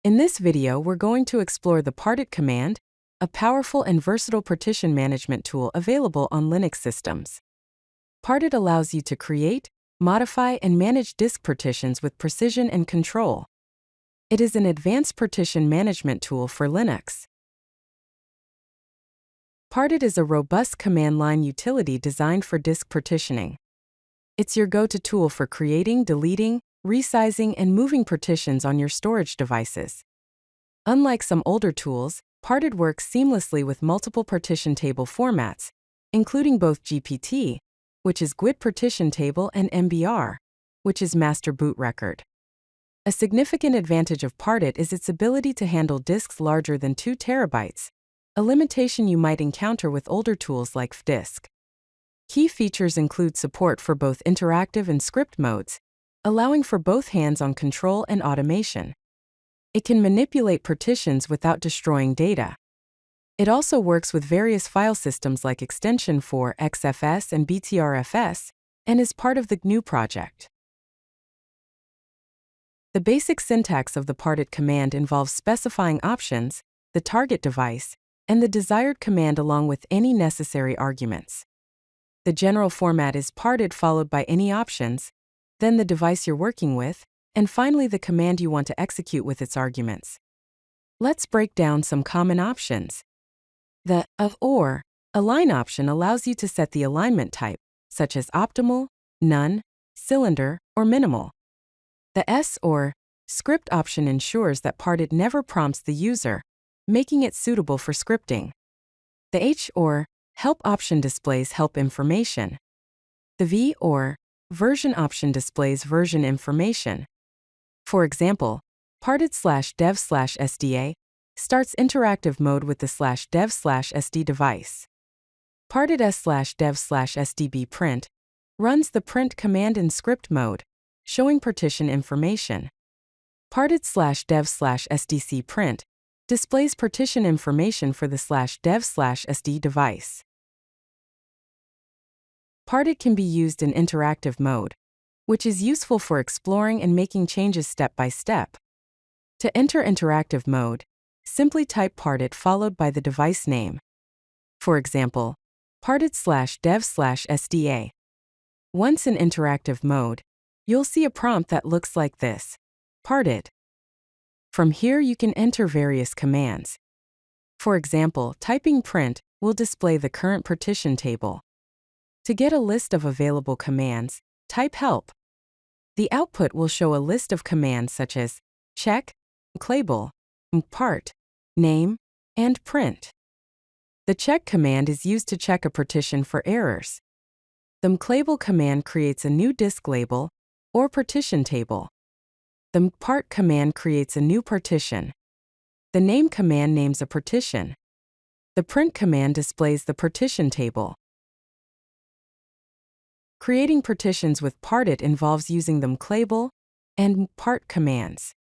In this video, we're going to explore the Partition command, a powerful and versatile partition management tool available on Linux systems. Partition allows you to create, modify, and manage disk partitions with precision and control. It is an advanced partition management tool for Linux. Partition is a robust command line utility designed for disk partitioning. It's your go-to tool for creating, deleting, resizing, and moving partitions on your storage devices. Unlike some older tools, Partition works seamlessly with multiple partition table formats, including both GPT, which is GUID partition table, and MBR, which is master boot record. A significant advantage of Partition is its ability to handle disks larger than 2 terabytes, a limitation you might encounter with older tools like FDisk. Key features include support for both interactive and script modes, allowing for both hands-on control and automation. It can manipulate partitions without destroying data. It also works with various file systems like Extension 4, XFS, and BTRFS, and is part of the GNU project. The basic syntax of the Partition command involves specifying options, the target device, and the desired command along with any necessary arguments. The general format is Partition followed by any options, then the device you're working with, and finally the command you want to execute with its arguments. Let's break down some common options. The or align option allows you to set the alignment type, such as optimal, none, cylinder, or minimal. The or script option ensures that Partition never prompts the user, making it suitable for scripting. The or help option displays help information. The or version option displays version information. For example, Partition/dev/sda starts interactive mode with the /dev/sd device. Partition/dev/sdb print runs the print command in script mode, showing partition information. Partition/dev/sdc print displays partition information for the /dev/sd device. Partition can be used in interactive mode, which is useful for exploring and making changes step by step. To enter interactive mode, simply type Partition followed by the device name. For example, Partition/dev/sda. Once in interactive mode, you'll see a prompt that looks like this: Partition. From here you can enter various commands. For example, typing print will display the current partition table. To get a list of available commands, type help. The output will show a list of commands such as check, label, part, name, and print. The check command is used to check a partition for errors. The label command creates a new disk label or partition table. The part command creates a new partition. The name command names a partition. The print command displays the partition table. Creating partitions with Partition involves using the label and part commands.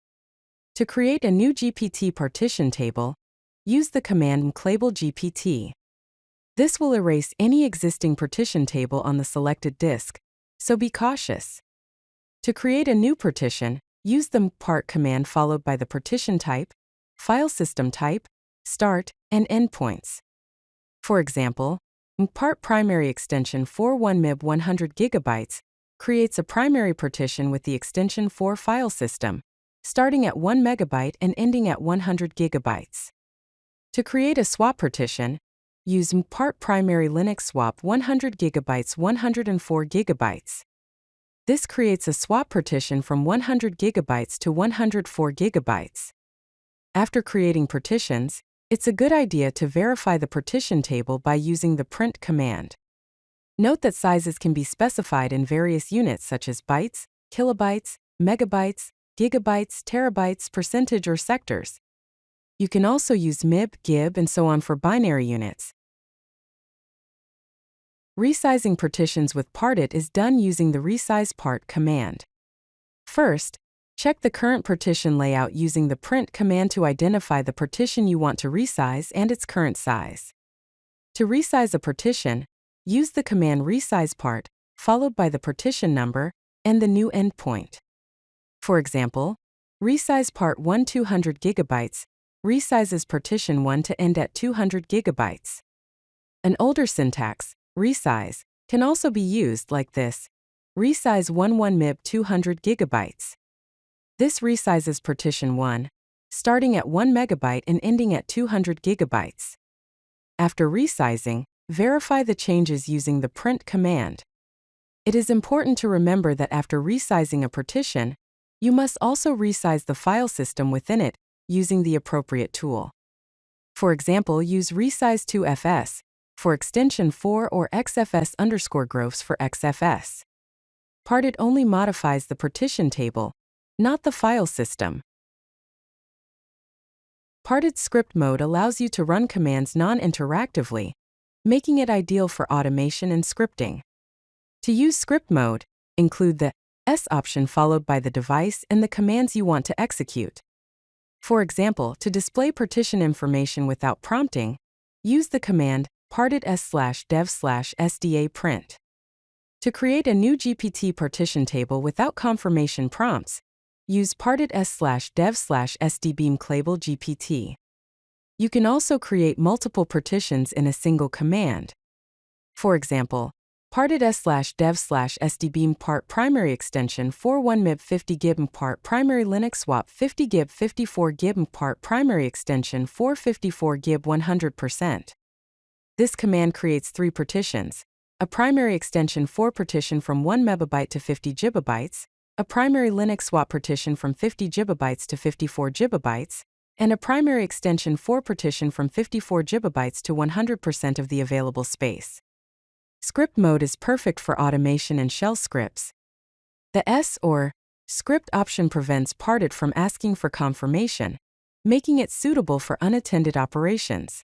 To create a new GPT partition table, use the command label GPT. This will erase any existing partition table on the selected disk, so be cautious. To create a new partition, use the part command followed by the partition type, file system type, start, and endpoints. For example, part primary extension 41MB 100 GB creates a primary partition with the extension 4 file system, starting at 1 MB and ending at 100 GB. To create a swap partition, use part primary Linux swap 100 GB 104 GB. This creates a swap partition from 100 GB to 104 GB. After creating partitions, it's a good idea to verify the partition table by using the print command. Note that sizes can be specified in various units such as bytes, kilobytes, megabytes, gigabytes, terabytes, percentage, or sectors. You can also use MIB, GIB, and so on for binary units. Resizing partitions with Partition is done using the resize part command. First, check the current partition layout using the print command to identify the partition you want to resize and its current size. To resize a partition, use the command resize part, followed by the partition number, and the new endpoint. For example, Resize part 1 200 GB, resizes partition 1 to end at 200 GB. An older syntax, resize, can also be used like this. Resize 1 MB 200 GB. This resizes partition 1, starting at 1 MB and ending at 200 GB. After resizing, verify the changes using the print command. It is important to remember that after resizing a partition, you must also resize the file system within it using the appropriate tool. For example, use resize to fs for extension 4 or xfs_graphs for xfs. Parted only modifies the partition table, not the file system. Parted script mode allows you to run commands non-interactively, making it ideal for automation and scripting. To use script mode, include the S option followed by the device and the commands you want to execute. For example, to display partition information without prompting, use the command parted s/dev/sda print. To create a new GPT partition table without confirmation prompts, use parted s/dev/sdbeam clable GPT. You can also create multiple partitions in a single command. For example, parted s/dev/sdbeam part primary extension 41 MB 50 GB part primary Linux swap 50 GB 54 GB part primary extension 454 GB 100%. This command creates 3 partitions: a primary extension 4 partition from 1 MB to 50 GB, a primary Linux swap partition from 50 GB to 54 GB, and a primary extension 4 partition from 54 GB to 100% of the available space. Script mode is perfect for automation and shell scripts. The S or script option prevents parted from asking for confirmation, making it suitable for unattended operations.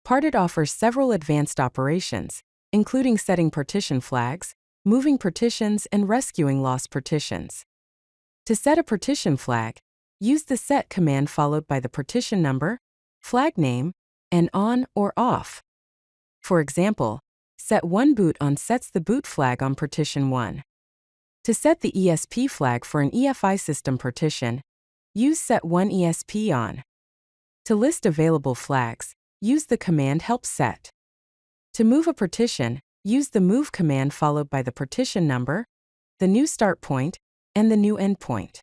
Parted offers several advanced operations, including setting partition flags, moving partitions, and rescuing lost partitions. To set a partition flag, use the set command followed by the partition number, flag name, and on or off. For example, set 1 boot on sets the boot flag on partition 1. To set the ESP flag for an EFI system partition, use set 1 ESP on. To list available flags, use the command help set. To move a partition, use the move command followed by the partition number, the new start point, and the new end point.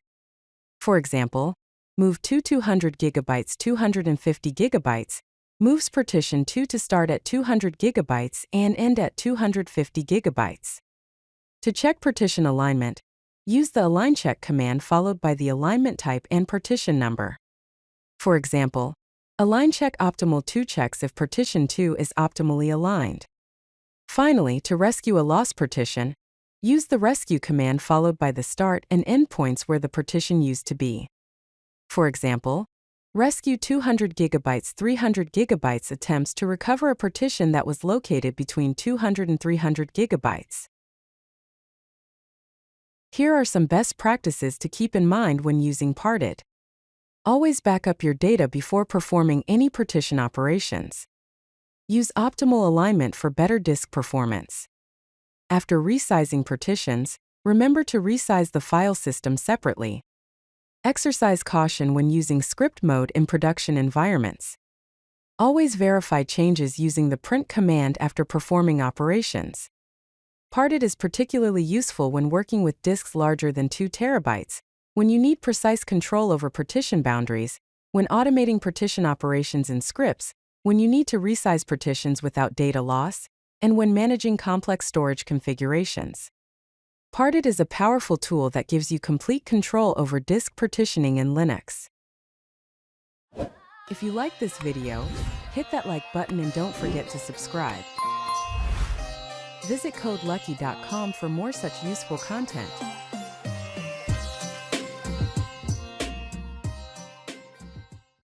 For example, move 200 GB 250 GB, moves partition 2 to start at 200 GB and end at 250 GB. To check partition alignment, use the align check command followed by the alignment type and partition number. For example, align check optimal 2 checks if partition 2 is optimally aligned. Finally, to rescue a lost partition, use the rescue command followed by the start and end points where the partition used to be. For example, rescue 200 GB 300 GB attempts to recover a partition that was located between 200 and 300 GB. Here are some best practices to keep in mind when using parted. Always back up your data before performing any partition operations. Use optimal alignment for better disk performance. After resizing partitions, remember to resize the file system separately. Exercise caution when using script mode in production environments. Always verify changes using the print command after performing operations. Parted is particularly useful when working with disks larger than 2 TB, when you need precise control over partition boundaries, when automating partition operations in scripts, when you need to resize partitions without data loss, and when managing complex storage configurations. Parted is a powerful tool that gives you complete control over disk partitioning in Linux. If you like this video, hit that like button and don't forget to subscribe. Visit codelucky.com for more such useful content.